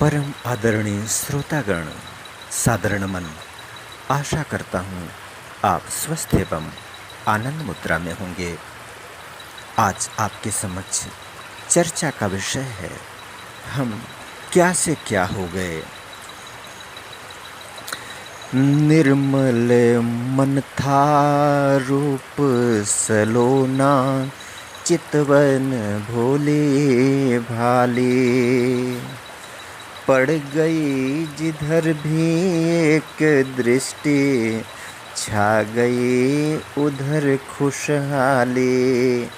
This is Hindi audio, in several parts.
परम आदरणीय श्रोतागण, साधारण मन, आशा करता हूँ आप स्वस्थ एवं आनंद मुद्रा में होंगे। आज आपके समक्ष चर्चा का विषय है, हम क्या से क्या हो गए। निर्मल मन था रूप सलोना, चितवन भोले भाले। पड़ गई जिधर भी एक दृष्टि, छा गई उधर खुशहाली।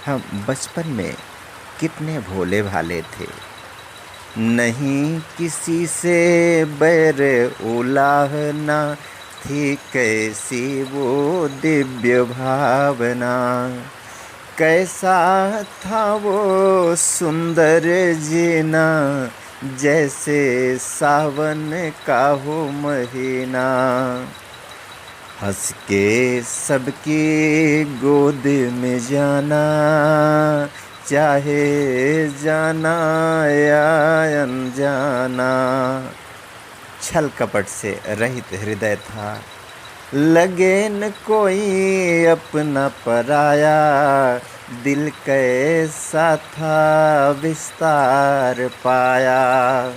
हम बचपन में कितने भोले भाले थे, नहीं किसी से बैर उलाहना, थी कैसी वो दिव्य भावना। कैसा था वो सुंदर जीना, जैसे सावन का हो महीना। हंस के सबकी गोद में जाना, चाहे जाना या अनजाना। छल कपट से रहित हृदय था, लगे न कोई अपना पराया। दिल कैसा था विस्तार पाया,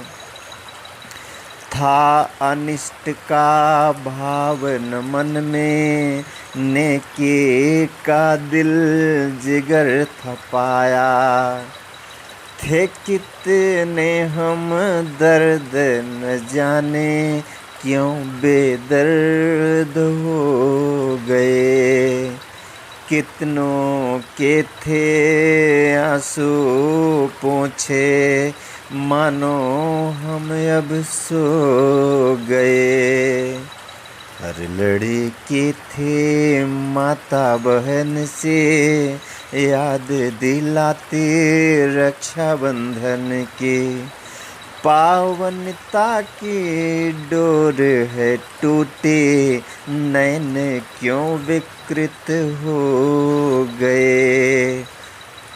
था अनिष्ट का भावन मन में, नेकी का दिल जिगर थपाया। थे कितने हम दर्द न जाने, क्यों बेदर्द हो गए। कितनों के थे आंसू पोंछे, मानो हम अब सो गए। हर लड़की थी माता बहन से, याद दिलाती रक्षाबंधन की। पावनता की डोर है टूटी, नैन क्यों विकृत हो गए।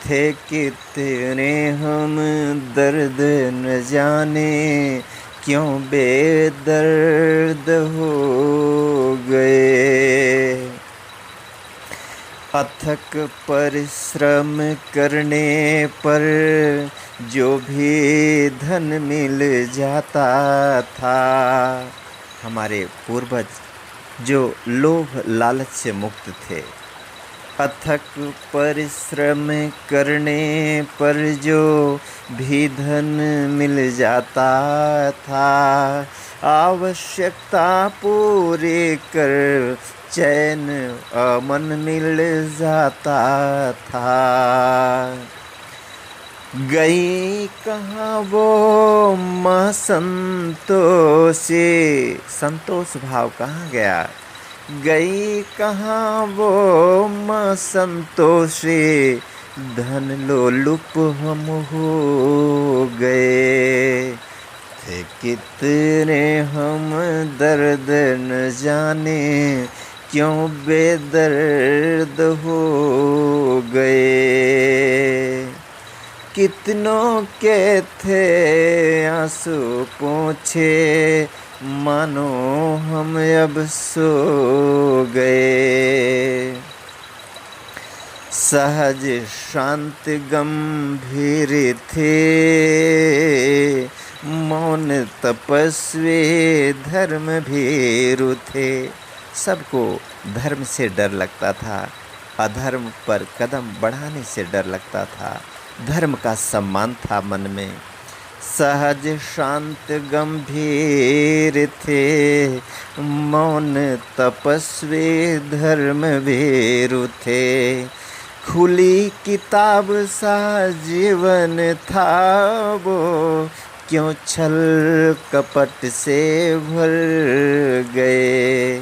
थे कितने हम दर्द न जाने, क्यों बेदर्द हो गए। अथक परिश्रम करने पर जो भी धन मिल जाता था, हमारे पूर्वज जो लोभ लालच से मुक्त थे। अथक परिश्रम करने पर जो भी धन मिल जाता था, आवश्यकता पूरी कर चैन अमन मिल जाता था। गई कहाँ वो माँ संतोषी, संतोष भाव कहाँ गया। गई कहाँ वो माँ संतोषी, धन लोलुप हम हो गए। थे कितने हम दर्द न जाने, क्यों बेदर्द हो गए। कितनों के थे आंसू पोंछे, मानो हम अब सो गए। सहज शांत गंभीर थे, मौन तपस्वी धर्म भीरु थे। सबको धर्म से डर लगता था, अधर्म पर कदम बढ़ाने से डर लगता था। धर्म का सम्मान था मन में। सहज शांत गंभीर थे, मौन तपस्वी धर्म भीरु थे। खुली किताब सा जीवन था वो, क्यों छल कपट से भर गए।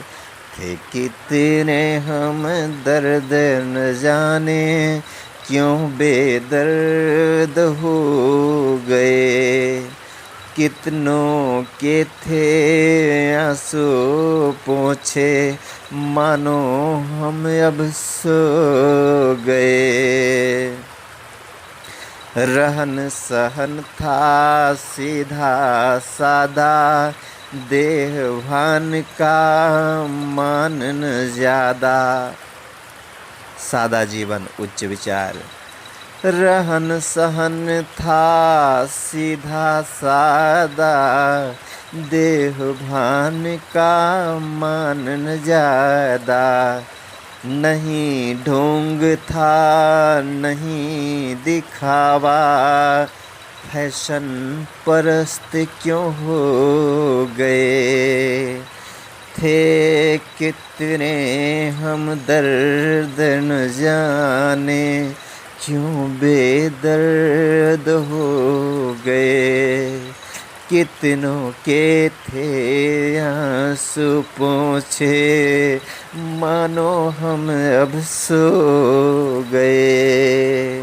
थे कितने हम दर्द न जाने, क्यों बेदर्द हो गए। कितनों के थे आंसू पोंछे, मानो हम अब सो गए। रहन सहन था सीधा सादा, देह भान का मान न ज्यादा। सादा जीवन उच्च विचार। रहन सहन था सीधा सादा, देह भान का मान न ज्यादा। नहीं ढोंग था नहीं दिखावा, फैशन परस्त क्यों हो गए। थे कितने हम दर्द न जाने, क्यों बेदर्द हो गए। कितनों के थे आंसू पोंछे, मानो हम अब सो गए।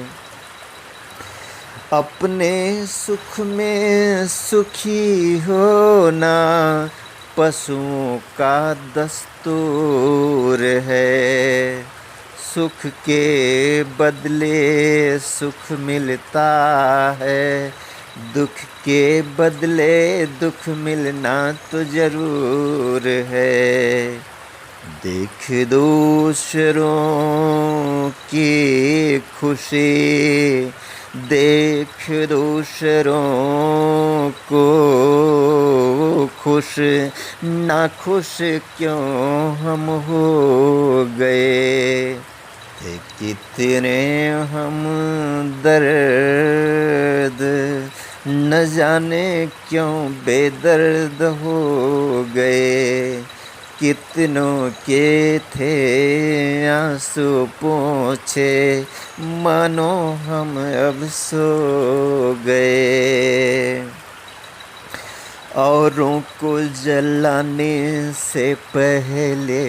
अपने सुख में सुखी होना पशुओं का दस्तूर है। सुख के बदले सुख मिलता है, दुख के बदले दुख मिलना तो जरूर है। देख दूसरों की खुशी, देख दूसरों को खुश, ना खुश क्यों हम हो गए। थे कितने हम दर्द न जाने क्यों बेदर्द हो गए। कितनों के थे आंसू पोंछे, मानो हम अब सो गए। औरों को जलाने से पहले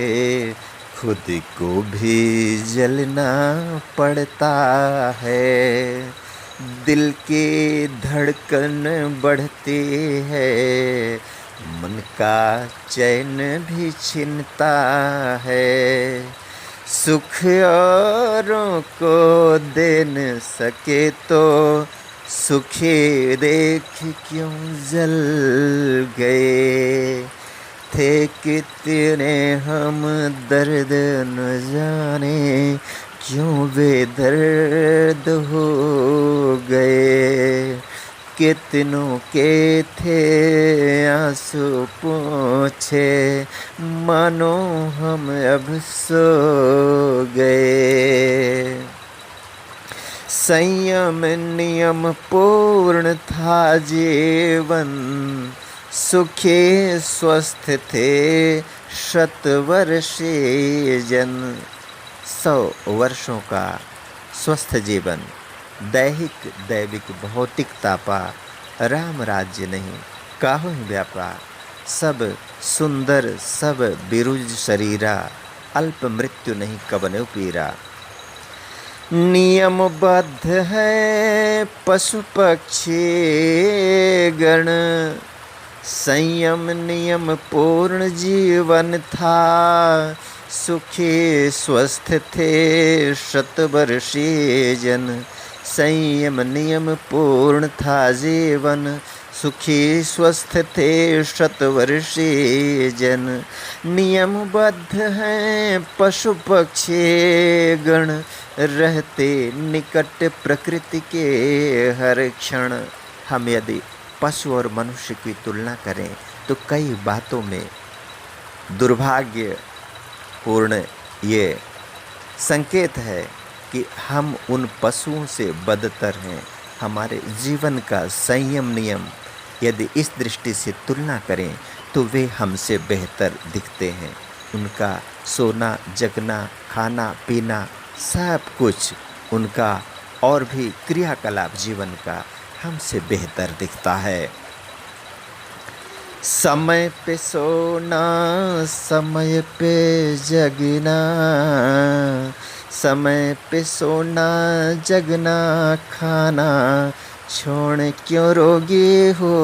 खुद को भी जलना पड़ता है। दिल की धड़कन बढ़ती है, मन का चैन भी छिनता है। सुख औरों को दे न सके तो सुखी देख क्यों जल गए। थे कितने हम दर्द न जाने, क्यों बेदर्द हो गए। कितनों के थे आंसू पोंछे, मानो हम अब सो गए। संयम नियम पूर्ण था जीवन, सुखी स्वस्थ थे शतवर्षीय जन। 100 वर्षों का स्वस्थ जीवन, दैहिक दैविक भौतिकता पा, राम राज्य नहीं काहू व्यापा। सब सुंदर सब बिरुज शरीरा, अल्प मृत्यु नहीं कबनो पीरा। नियमबद्ध है पशु पक्षी गण, संयम नियम पूर्ण जीवन था। सुखी स्वस्थ थे शतवर्षीय जन, संयम नियम पूर्ण था जीवन। सुखी स्वस्थ थे शतवर्षीय जन। नियमबद्ध हैं पशु पक्षी गण, रहते निकट प्रकृति के हर क्षण। हम यदि पशु और मनुष्य की तुलना करें तो कई बातों में दुर्भाग्यपूर्ण ये संकेत है कि हम उन पशुओं से बदतर हैं। हमारे जीवन का संयम नियम यदि इस दृष्टि से तुलना करें तो वे हमसे बेहतर दिखते हैं। उनका सोना जगना खाना पीना सब कुछ उनका और भी क्रियाकलाप जीवन का हमसे बेहतर दिखता है। समय पे सोना समय पे जगना, समय पे सोना जगना खाना, छोड़ क्यों रोगी हो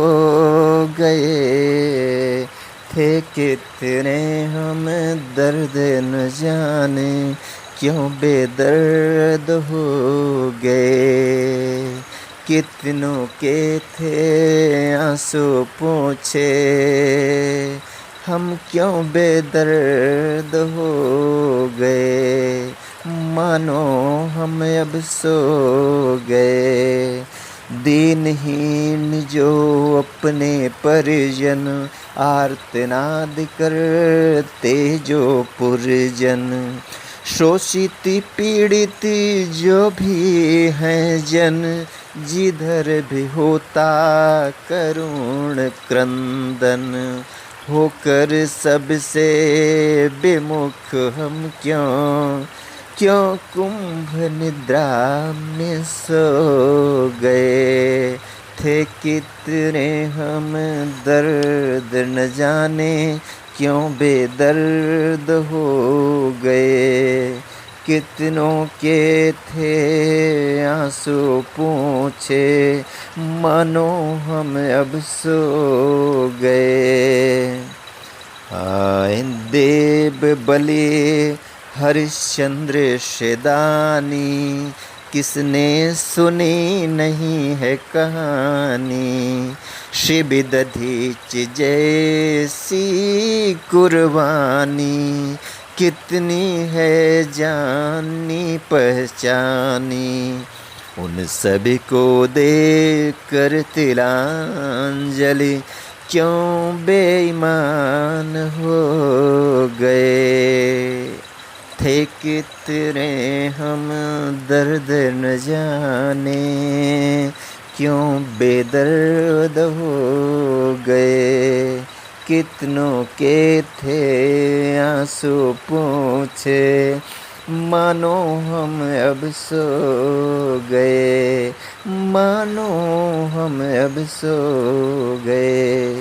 गए। थे कितने हम दर्द न जाने, क्यों बेदर्द हो गए। कितनों के थे आंसू पूछे, हम क्यों बेदर्द हो गए, मानो हम अब सो गए। दीनहीन जो अपने परिजन, आर्तनाद करते जो पुरजन। शोषित पीड़ित जो भी हैं जन, जिधर भी होता करुण क्रंदन। होकर सबसे विमुख हम क्यों कुंभ निद्रा में सो गए। थे कितने हम दर्द न जाने, क्यों बेदर्द हो गए। कितनों के थे आंसू पूछे, मानो हम अब सो गए। आए देव बलि हरिश्चंद्र शेदानी, किसने सुनी नहीं है कहानी। शिव दधीच जैसी कुर्बानी, कितनी है जानी पहचानी। उन सभी को देख कर तिलांजलि, क्यों बेईमान हो गए। थे कितने हम दर्द न जाने, क्यों बेदर्द हो गए। कितनों के थे आंसू पूछे, मानो हम अब सो गए, मानो हम अब सो गए।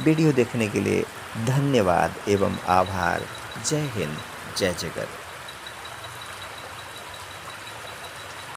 वीडियो देखने के लिए धन्यवाद एवं आभार। जय हिंद, जय जगत।